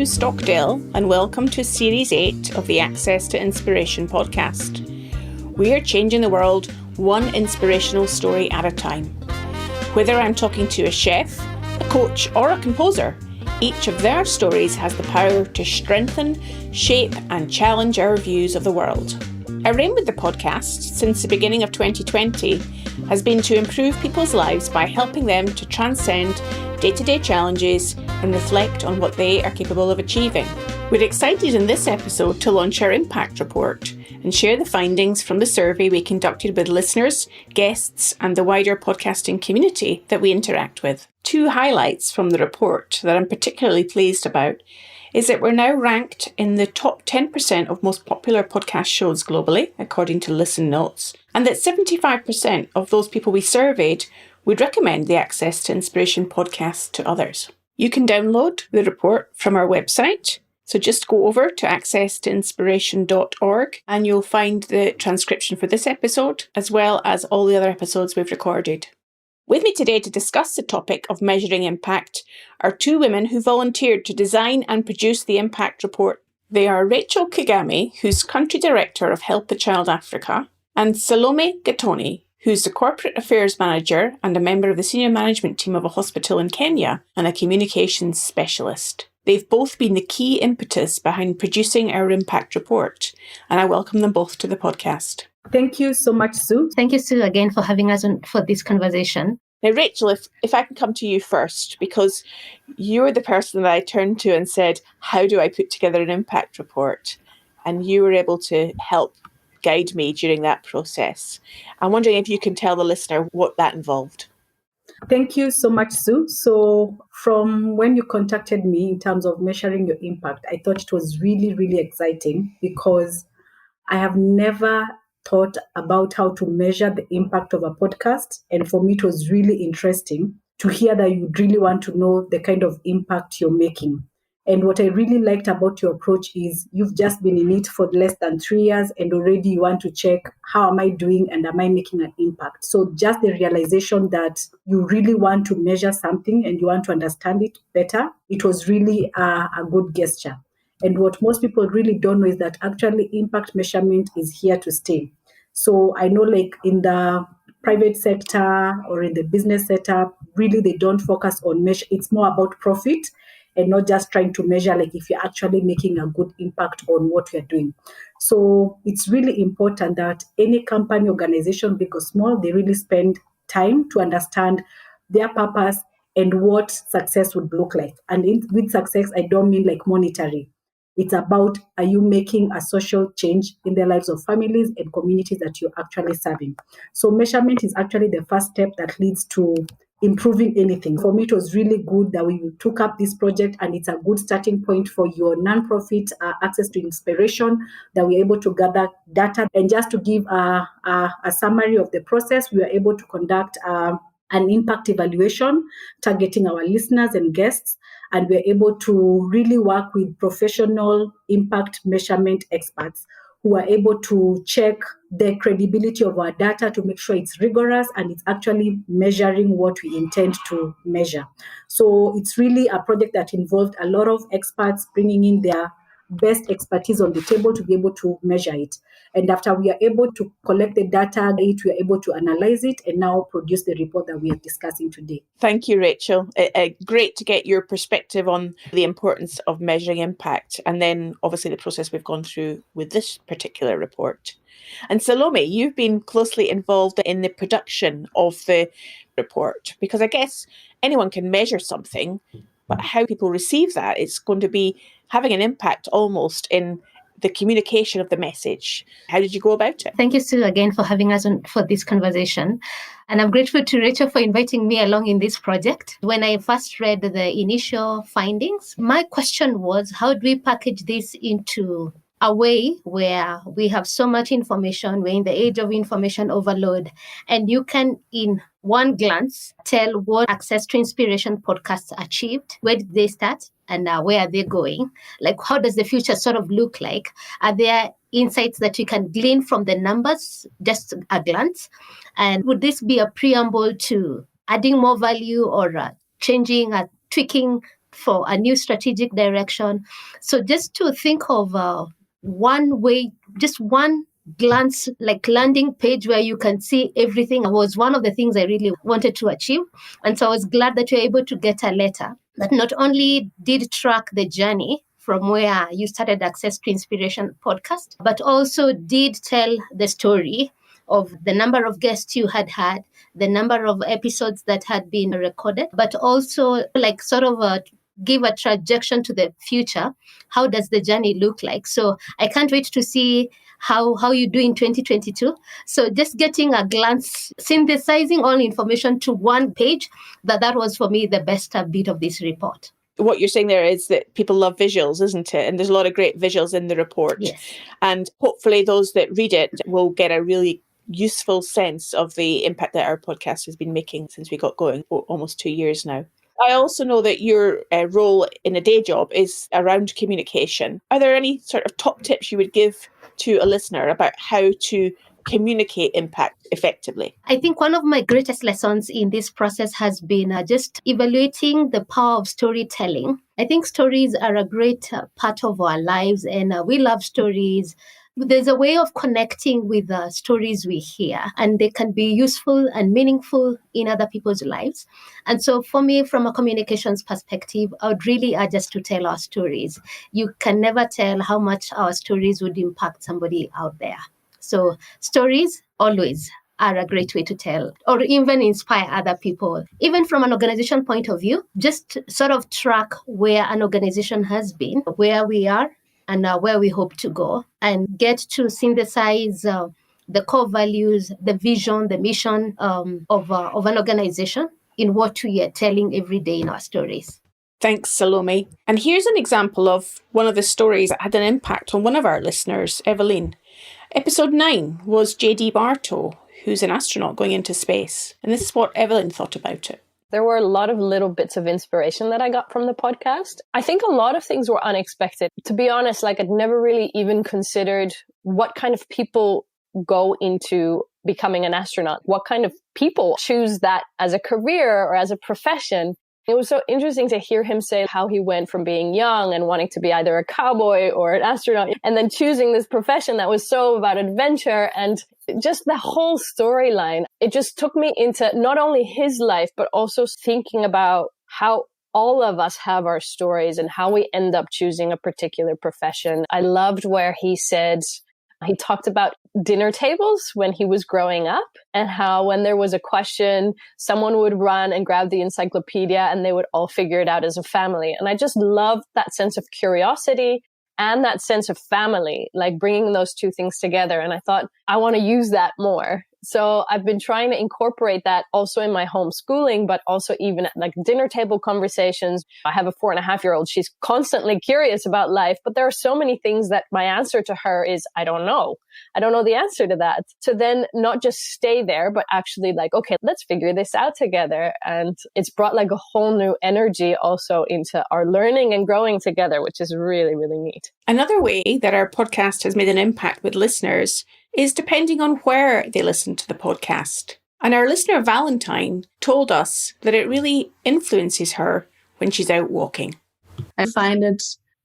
Sue Stockdale, and welcome to Series 8 of the Access to Inspiration podcast. We are changing the world one inspirational story at a time. Whether I'm talking to a chef, a coach, or a composer, each of their stories has the power to strengthen, shape, and challenge our views of the world. Our aim with the podcast, since the beginning of 2020, has been to improve people's lives by helping them to transcend day-to-day challenges and reflect on what they are capable of achieving. We're excited in this episode to launch our impact report and share the findings from the survey we conducted with listeners, guests, and the wider podcasting community that we interact with. Two highlights from the report that I'm particularly pleased about is that we're now ranked in the top 10% of most popular podcast shows globally, according to Listen Notes, and that 75% of those people we surveyed would recommend the Access to Inspiration podcast to others. You can download the report from our website, so just go over to accesstoinspiration.org and you'll find the transcription for this episode, as well as all the other episodes we've recorded. With me today to discuss the topic of measuring impact are two women who volunteered to design and produce the impact report. They are Racheal Kigame, who's Country Director of Help the Child Africa, and Salome Gathoni, who's the Corporate Affairs Manager and a member of the senior management team of a hospital in Kenya and a communications specialist. They've both been the key impetus behind producing our impact report, and I welcome them both to the podcast. Thank you so much, Sue. Thank you, Sue, again for having us on for this conversation. Now, Racheal, if I can come to you first, because you're the person that I turned to and said, how do I put together an impact report? And you were able to help guide me during that process. I'm wondering if you can tell the listener what that involved. Thank you so much, Sue. So from when you contacted me in terms of measuring your impact, I thought it was really, really exciting because I have never thought about how to measure the impact of a podcast. And for me, it was really interesting to hear that you really want to know the kind of impact you're making. And what I really liked about your approach is you've just been in it for less than 3 years and already you want to check how am I doing and am I making an impact. So just the realization that you really want to measure something and you want to understand it better, it was really a good gesture. And what most people really don't know is that actually impact measurement is here to stay. So I know like in the private sector or in the business setup, really they don't focus on measure. It's more about profit and not just trying to measure like if you're actually making a good impact on what you're doing. So it's really important that any company, organization, big or small, they really spend time to understand their purpose and what success would look like. And with success, I don't mean like monetary. It's about, are you making a social change in the lives of families and communities that you're actually serving? So measurement is actually the first step that leads to improving anything. For me, it was really good that we took up this project and it's a good starting point for your nonprofit Access to Inspiration, that we're able to gather data. And just to give a summary of the process, we were able to conduct an impact evaluation targeting our listeners and guests. And we're able to really work with professional impact measurement experts who are able to check the credibility of our data to make sure it's rigorous and it's actually measuring what we intend to measure. So it's really a project that involved a lot of experts bringing in their best expertise on the table to be able to measure it. And after we are able to collect the data, we are able to analyze it and now produce the report that we are discussing today. Thank you, Racheal. Great to get your perspective on the importance of measuring impact and then obviously the process we've gone through with this particular report. And Salome, you've been closely involved in the production of the report because I guess anyone can measure something, but how people receive that, it's going to be having an impact almost in the communication of the message. How did you go about it? Thank you, Sue, again for having us on for this conversation. And I'm grateful to Racheal for inviting me along in this project. When I first read the initial findings, my question was, how do we package this into a way where we have so much information, we're in the age of information overload, and you can, in one glance, tell what Access to Inspiration podcasts achieved, where did they start, and where are they going? Like, how does the future sort of look like? Are there insights that you can glean from the numbers, just a glance? And would this be a preamble to adding more value or changing, tweaking for a new strategic direction. So just to think of one way, just one glance, like landing page where you can see everything, was one of the things I really wanted to achieve. And so I was glad that you're able to get a letter that not only did track the journey from where you started Access to Inspiration podcast, but also did tell the story of the number of guests you had, the number of episodes that had been recorded, but also like sort of give a trajectory to the future. How does the journey look like? So I can't wait to see how you do in 2022. So just getting a glance, synthesizing all information to one page, that was for me the best bit of this report. What you're saying there is that people love visuals, isn't it? And there's a lot of great visuals in the report. Yes. And hopefully those that read it will get a really useful sense of the impact that our podcast has been making since we got going for almost 2 years now. I also know that your role in a day job is around communication. Are there any sort of top tips you would give to a listener about how to communicate impact effectively? I think one of my greatest lessons in this process has been just evaluating the power of storytelling. I think stories are a great part of our lives, and we love stories. There's a way of connecting with the stories we hear, and they can be useful and meaningful in other people's lives. And so for me, from a communications perspective, I would really urge us to tell our stories. You can never tell how much our stories would impact somebody out there. So stories always are a great way to tell or even inspire other people. Even from an organization point of view, just sort of track where an organization has been, where we are, and where we hope to go, and get to synthesize the core values, the vision, the mission of an organization in what we are telling every day in our stories. Thanks, Salome. And here's an example of one of the stories that had an impact on one of our listeners, Evelyn. Episode 9 was J.D. Bartow, who's an astronaut going into space. And this is what Evelyn thought about it. There were a lot of little bits of inspiration that I got from the podcast. I think a lot of things were unexpected. To be honest, I'd never really even considered what kind of people go into becoming an astronaut. What kind of people choose that as a career or as a profession. It was so interesting to hear him say how he went from being young and wanting to be either a cowboy or an astronaut and then choosing this profession that was so about adventure and just the whole storyline. It just took me into not only his life, but also thinking about how all of us have our stories and how we end up choosing a particular profession. I loved where he talked about dinner tables when he was growing up and how when there was a question, someone would run and grab the encyclopedia and they would all figure it out as a family. And I just loved that sense of curiosity and that sense of family, bringing those two things together. And I thought, I want to use that more. So I've been trying to incorporate that also in my homeschooling, but also even at dinner table conversations. I have a 4.5-year-old. She's constantly curious about life, but there are so many things that my answer to her is, I don't know. I don't know the answer to that. So then not just stay there, but actually okay, let's figure this out together. And it's brought a whole new energy also into our learning and growing together, which is really, really neat. Another way that our podcast has made an impact with listeners is depending on where they listen to the podcast. And our listener Valentine told us that it really influences her when she's out walking. I find it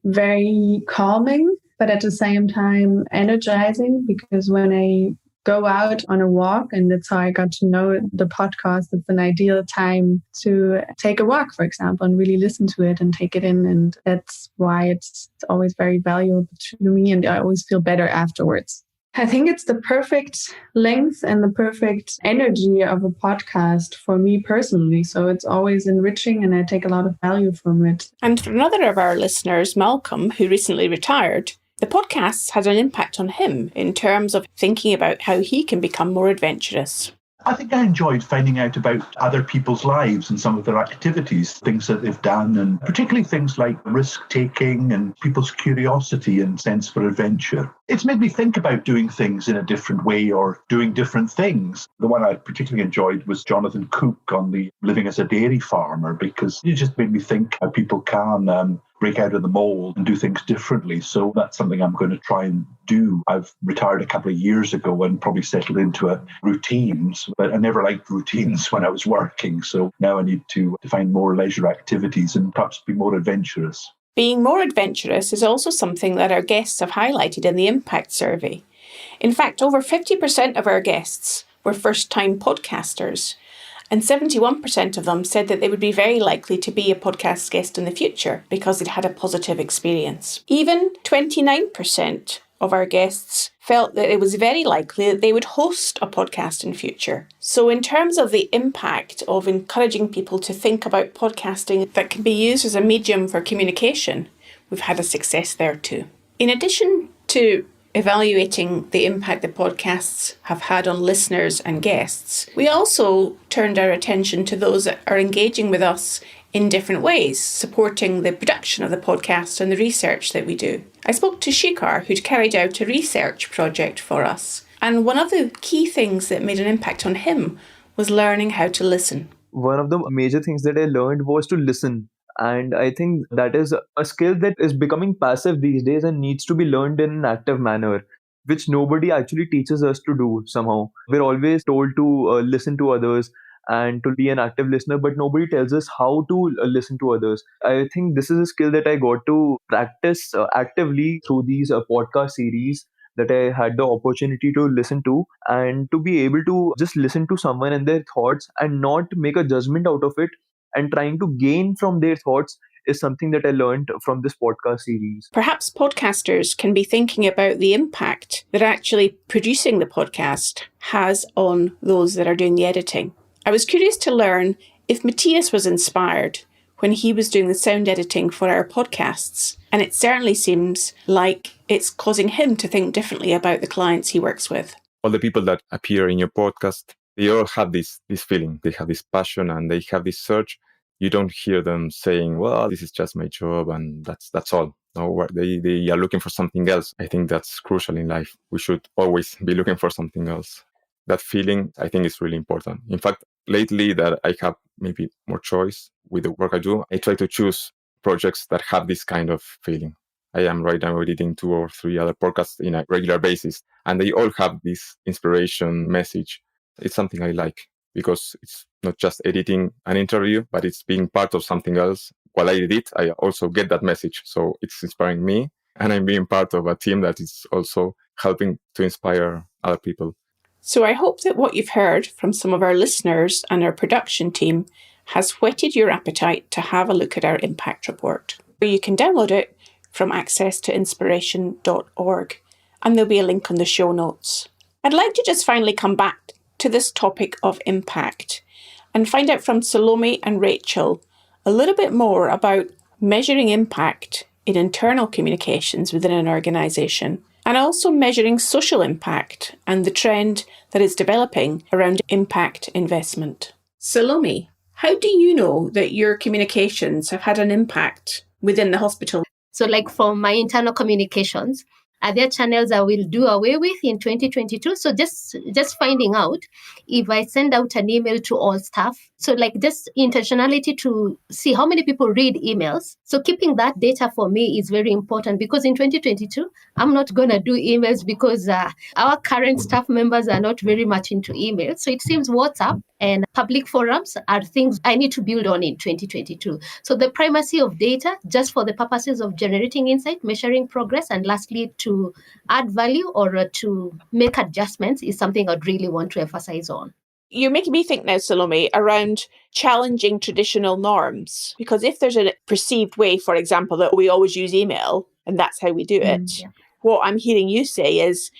very calming, but at the same time energizing, because when I go out on a walk, and that's how I got to know the podcast, it's an ideal time to take a walk, for example, and really listen to it and take it in. And that's why it's always very valuable to me, and I always feel better afterwards. I think it's the perfect length and the perfect energy of a podcast for me personally. So it's always enriching and I take a lot of value from it. And for another of our listeners, Malcolm, who recently retired, the podcast had an impact on him in terms of thinking about how he can become more adventurous. I think I enjoyed finding out about other people's lives and some of their activities, things that they've done, and particularly things like risk-taking and people's curiosity and sense for adventure. It's made me think about doing things in a different way or doing different things. The one I particularly enjoyed was Jonathan Cook on the living as a dairy farmer, because it just made me think how people can break out of the mold and do things differently. So that's something I'm going to try and do. I've retired a couple of years ago and probably settled into a routines, but I never liked routines when I was working. So now I need to find more leisure activities and perhaps be more adventurous. Being more adventurous is also something that our guests have highlighted in the Impact Survey. In fact, over 50% of our guests were first-time podcasters, and 71% of them said that they would be very likely to be a podcast guest in the future because they'd had a positive experience. Even 29% of our guests felt that it was very likely that they would host a podcast in future. So in terms of the impact of encouraging people to think about podcasting that can be used as a medium for communication, we've had a success there too. In addition to evaluating the impact that podcasts have had on listeners and guests, we also turned our attention to those that are engaging with us in different ways, supporting the production of the podcast and the research that we do. I spoke to Shikar, who'd carried out a research project for us, and one of the key things that made an impact on him was learning how to listen. One of the major things that I learned was to listen. And I think that is a skill that is becoming passive these days and needs to be learned in an active manner, which nobody actually teaches us to do somehow. We're always told to listen to others and to be an active listener, but nobody tells us how to listen to others. I think this is a skill that I got to practice actively through these podcast series that I had the opportunity to listen to, and to be able to just listen to someone and their thoughts and not make a judgment out of it and trying to gain from their thoughts is something that I learned from this podcast series. Perhaps podcasters can be thinking about the impact that actually producing the podcast has on those that are doing the editing. I was curious to learn if Matthias was inspired when he was doing the sound editing for our podcasts, and it certainly seems like it's causing him to think differently about the clients he works with. All the people that appear in your podcast, they all have this feeling. They have this passion and they have this search. You don't hear them saying, well, this is just my job and that's all. No, they are looking for something else. I think that's crucial in life. We should always be looking for something else. That feeling, I think, is really important. In fact, lately that I have maybe more choice with the work I do, I try to choose projects that have this kind of feeling. I am right now editing 2 or 3 other podcasts in a regular basis, and they all have this inspiration message. It's something I like because it's not just editing an interview, but it's being part of something else. While I edit, I also get that message. So it's inspiring me, and I'm being part of a team that is also helping to inspire other people. So I hope that what you've heard from some of our listeners and our production team has whetted your appetite to have a look at our impact report. You can download it from accesstoinspiration.org, and there'll be a link on the show notes. I'd like to just finally come back to this topic of impact and find out from Salome and Racheal a little bit more about measuring impact in internal communications within an organisation, and also measuring social impact and the trend that is developing around impact investment. Salome, how do you know that your communications have had an impact within the hospital? So like for my internal communications, are there channels I will do away with in 2022? So just finding out if I send out an email to all staff. So like just intentionality to see how many people read emails. So keeping that data for me is very important because in 2022, I'm not going to do emails because our current staff members are not very much into emails. So it seems WhatsApp and public forums are things I need to build on in 2022. So the primacy of data just for the purposes of generating insight, measuring progress, and lastly to add value or to make adjustments is something I'd really want to emphasize on. You're making me think now, Salome, around challenging traditional norms. Because if there's a perceived way, for example, that we always use email and that's how we do it, what I'm hearing you say is,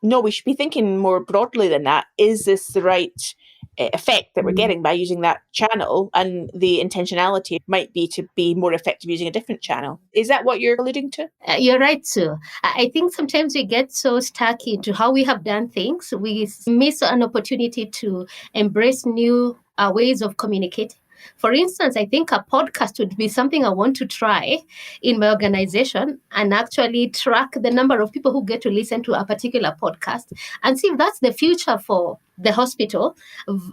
no, we should be thinking more broadly than that. Is this the right effect that we're getting by using that channel? And the intentionality might be to be more effective using a different channel. Is that what you're alluding to? You're right, Sue. I think sometimes we get so stuck into how we have done things. We miss an opportunity to embrace new ways of communicating. For instance, I think a podcast would be something I want to try in my organization and actually track the number of people who get to listen to a particular podcast and see if that's the future for the hospital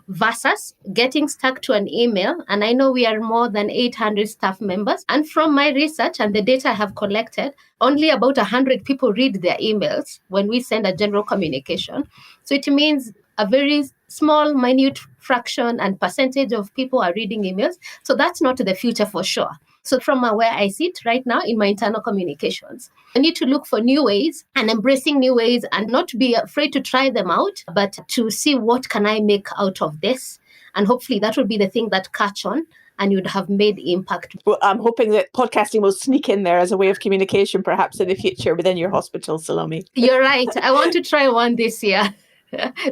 versus getting stuck to an email. And I know we are more than 800 staff members. And from my research and the data I have collected, only about 100 people read their emails when we send a general communication. So it means a very small, minute fraction and percentage of people are reading emails. So that's not the future for sure. So from where I sit right now in my internal communications, I need to look for new ways and embracing new ways and not be afraid to try them out, but to see what can I make out of this. And hopefully that will be the thing that catch on and you'd have made impact. Well, I'm hoping that podcasting will sneak in there as a way of communication, perhaps in the future within your hospital, Salome. You're right. I want to try one this year.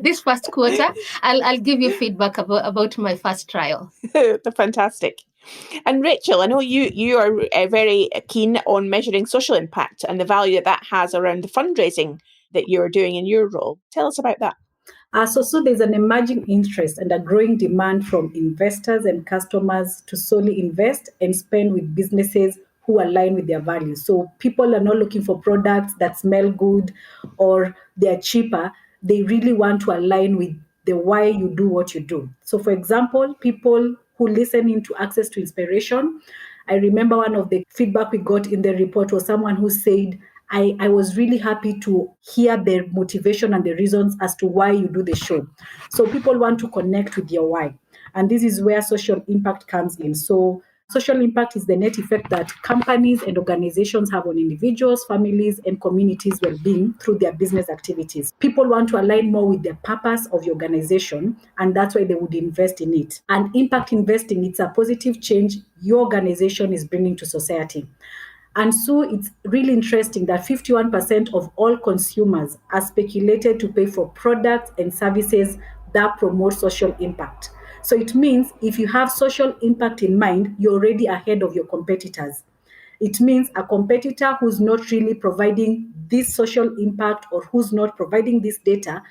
This first quarter, I'll give you feedback about my first trial. Fantastic. And Racheal, I know you are very keen on measuring social impact and the value that has around the fundraising that you're doing in your role. Tell us about that. So there's an emerging interest and a growing demand from investors and customers to solely invest and spend with businesses who align with their values. So people are not looking for products that smell good or they're cheaper. They really want to align with the why you do what you do. So for example, people who listen into Access to Inspiration, I remember one of the feedback we got in the report was someone who said, I was really happy to hear the motivation and the reasons as to why you do the show. So people want to connect with your why. And this is where social impact comes in. So social impact is the net effect that companies and organizations have on individuals, families, and communities' well-being through their business activities. People want to align more with the purpose of the organization, and that's why they would invest in it. And impact investing, it's a positive change your organization is bringing to society. And so it's really interesting that 51% of all consumers are speculated to pay for products and services that promote social impact. So it means if you have social impact in mind, you're already ahead of your competitors. It means a competitor who's not really providing this social impact or who's not providing this data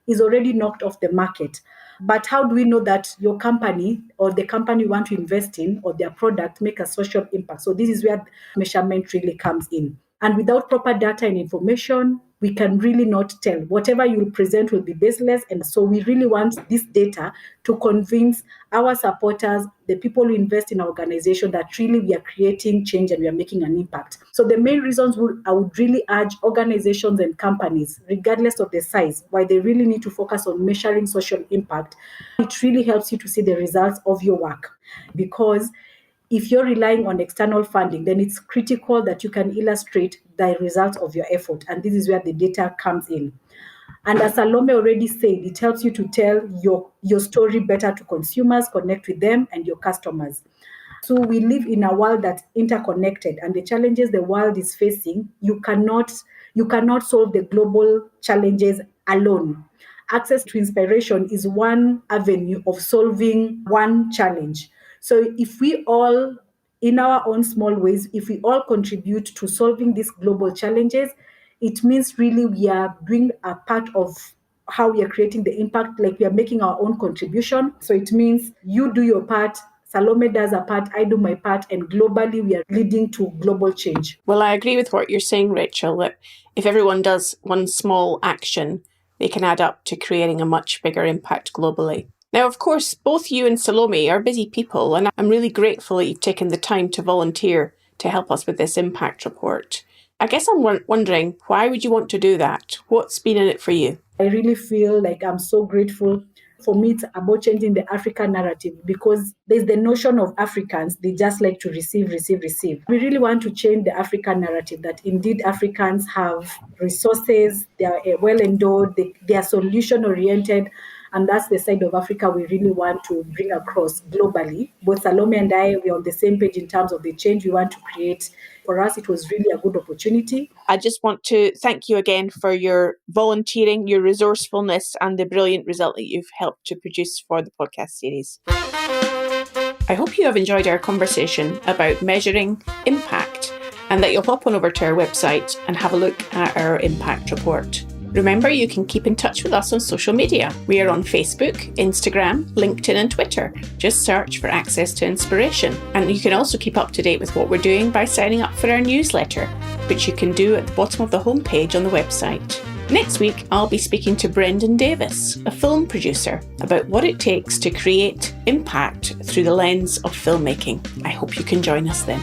is already knocked off the market. But how do we know that your company or the company you want to invest in or their product make a social impact? So this is where measurement really comes in. And without proper data and information, we can really not tell. Whatever you present will be baseless. And so we really want this data to convince our supporters, the people who invest in our organization, that really we are creating change and we are making an impact. So the main reasons I would really urge organizations and companies, regardless of the size, why they really need to focus on measuring social impact. It really helps you to see the results of your work. Because if you're relying on external funding, then it's critical that you can illustrate the results of your effort. And this is where the data comes in. And as Salome already said, it helps you to tell your story better to consumers, connect with them and your customers. So we live in a world that's interconnected, and the challenges the world is facing, you cannot solve the global challenges alone. Access to Inspiration is one avenue of solving one challenge. So if we all, in our own small ways, if we all contribute to solving these global challenges, it means really we are doing a part of how we are creating the impact, like we are making our own contribution. So it means you do your part, Salome does a part, I do my part, and globally we are leading to global change. Well, I agree with what you're saying, Racheal, that if everyone does one small action, they can add up to creating a much bigger impact globally. Now, of course, both you and Salome are busy people, and I'm really grateful that you've taken the time to volunteer to help us with this impact report. I guess I'm wondering, why would you want to do that? What's been in it for you? I really feel like I'm so grateful. For me, it's about changing the African narrative, because there's the notion of Africans, they just like to receive. We really want to change the African narrative, that indeed Africans have resources, they are well endowed, they are solution oriented. And that's the side of Africa we really want to bring across globally. Both Salome and I, we're on the same page in terms of the change we want to create. For us, it was really a good opportunity. I just want to thank you again for your volunteering, your resourcefulness, and the brilliant result that you've helped to produce for the podcast series. I hope you have enjoyed our conversation about measuring impact, and that you'll hop on over to our website and have a look at our impact report. Remember, you can keep in touch with us on social media. We are on Facebook, Instagram, LinkedIn and Twitter. Just search for Access to Inspiration. And you can also keep up to date with what we're doing by signing up for our newsletter, which you can do at the bottom of the homepage on the website. Next week, I'll be speaking to Brendan Davis, a film producer, about what it takes to create impact through the lens of filmmaking. I hope you can join us then.